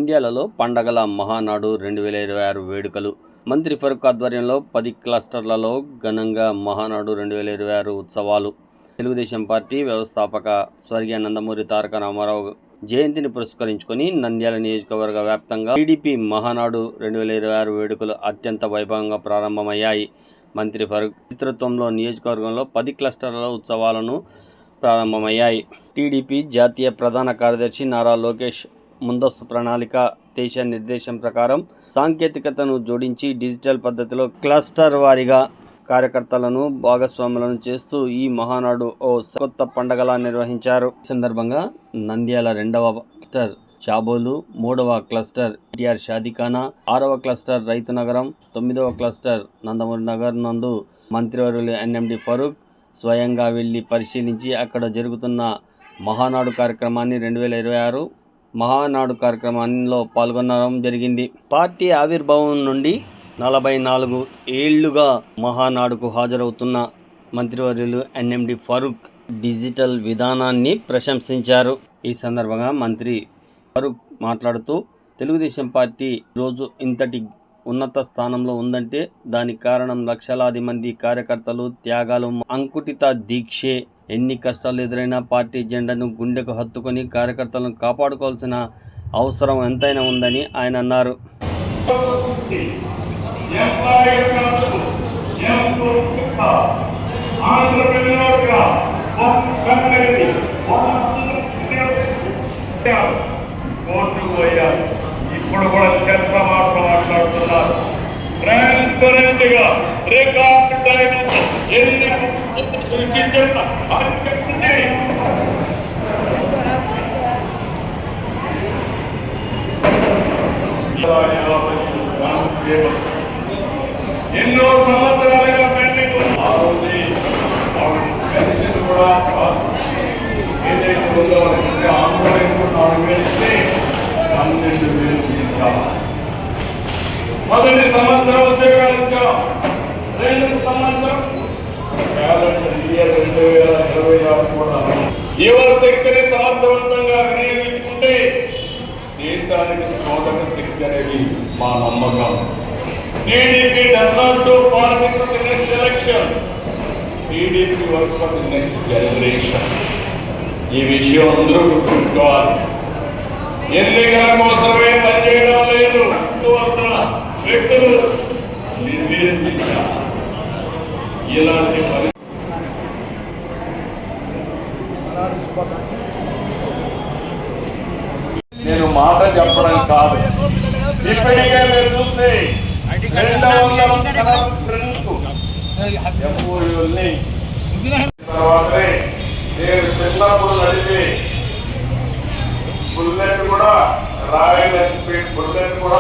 నంద్యాలలో పండగల మహానాడు 2026 వేడుకలు. మంత్రి ఫరూక్ ఆధ్వర్యంలో 10 క్లస్టర్లలో ఘనంగా మహానాడు 2026 ఉత్సవాలు. తెలుగుదేశం పార్టీ వ్యవస్థాపక స్వర్గీయ నందమూరి తారక రామారావు జయంతిని పురస్కరించుకొని నంద్యాల నియోజకవర్గ వ్యాప్తంగా టీడీపీ మహానాడు 2026 వేడుకలు అత్యంత వైభవంగా ప్రారంభమయ్యాయి. మంత్రి ఫరూక్ నేతృత్వంలో నియోజకవర్గంలో 10 క్లస్టర్ల ఉత్సవాలను ప్రారంభమయ్యాయి. టీడీపీ జాతీయ ప్రధాన కార్యదర్శి నారా లోకేష్ ముందస్తు ప్రణాళిక దేశ నిర్దేశం ప్రకారం సాంకేతికతను జోడించి డిజిటల్ పద్ధతిలో క్లస్టర్ వారీగా కార్యకర్తలను భాగస్వాములను చేస్తూ ఈ మహానాడు ఓ కొత్త పండగలా నిర్వహించారు. ఈ సందర్భంగా నంద్యాల 2వ క్లస్టర్ చాబోలు, 3వ క్లస్టర్ ఎన్టీఆర్ షాదీఖానా, 6వ క్లస్టర్ రైతు నగరం, 9వ క్లస్టర్ నందమూరి నగర్ నందు మంత్రివర్యులు ఎన్ఎండి ఫరూక్ స్వయంగా వెళ్లి పరిశీలించి అక్కడ జరుగుతున్న మహానాడు కార్యక్రమాన్ని 2026 మహానాడు కార్యక్రమంలో పాల్గొనడం జరిగింది. పార్టీ ఆవిర్భావం నుండి 44 ఏళ్లుగా మహానాడుకు హాజరవుతున్న మంత్రివర్యులు ఎన్ఎండి ఫరూక్ డిజిటల్ విధానాన్ని ప్రశంసించారు. ఈ సందర్భంగా మంత్రి ఫరూక్ మాట్లాడుతూ, తెలుగుదేశం పార్టీ రోజు ఇంతటి ఉన్నత స్థానంలో ఉందంటే దానికి కారణం లక్షలాది మంది కార్యకర్తలు త్యాగాలు, అంకుటిత దీక్షే. ఎన్ని కష్టాలు ఎదురైనా పార్టీ జెండాను గుండెకు హత్తుకొని కార్యకర్తలను కాపాడుకోవాల్సిన అవసరం ఎంతైనా ఉందని ఆయన అన్నారు. ఇప్పుడు కూడా చెత్త మాట్లాడుతున్నారు. ట్రాన్స్పరెంట్ గా రికార్డ్ టైం ఎన్ని ఎన్నో సంవత్సరాలుగా పెండింగ్ పెన్షన్ కూడా ఏదైతే ఉందో ఆందోళనకు 4 వేస్తే 12,000 తీసుకోవాలి. మొదటి సంవత్సరం ఉద్యోగాలు ఇచ్చాం. 2వ సంవత్సరం క్యాలెండర్ ఇయర్ 2026 కూడా యువ శక్తిని సమర్థవంతంగా వినియోగించుకుంటే దేశానికి స్ఫోటక శక్తి అనేది మా నమ్మకం. TDP does not do politics for the next election. TDP works for the next generation. ఈ విషయం అందరూ గుర్తుంచుకోవాలి. ఎన్నికల కోసమే పనిచేయడం లేదు. వ్యక్తులు నిర్వీర్యించారు. ఇలాంటి నేను మాట చెప్పడం కాదు. ఇప్పటికే మీరు చూస్తే 200 తర్వాతే నేను చిన్నప్పుడు నడిపి బుల్లెట్ కూడా రాయల్ ఎన్ఫీల్డ్ బుల్లెట్ కూడా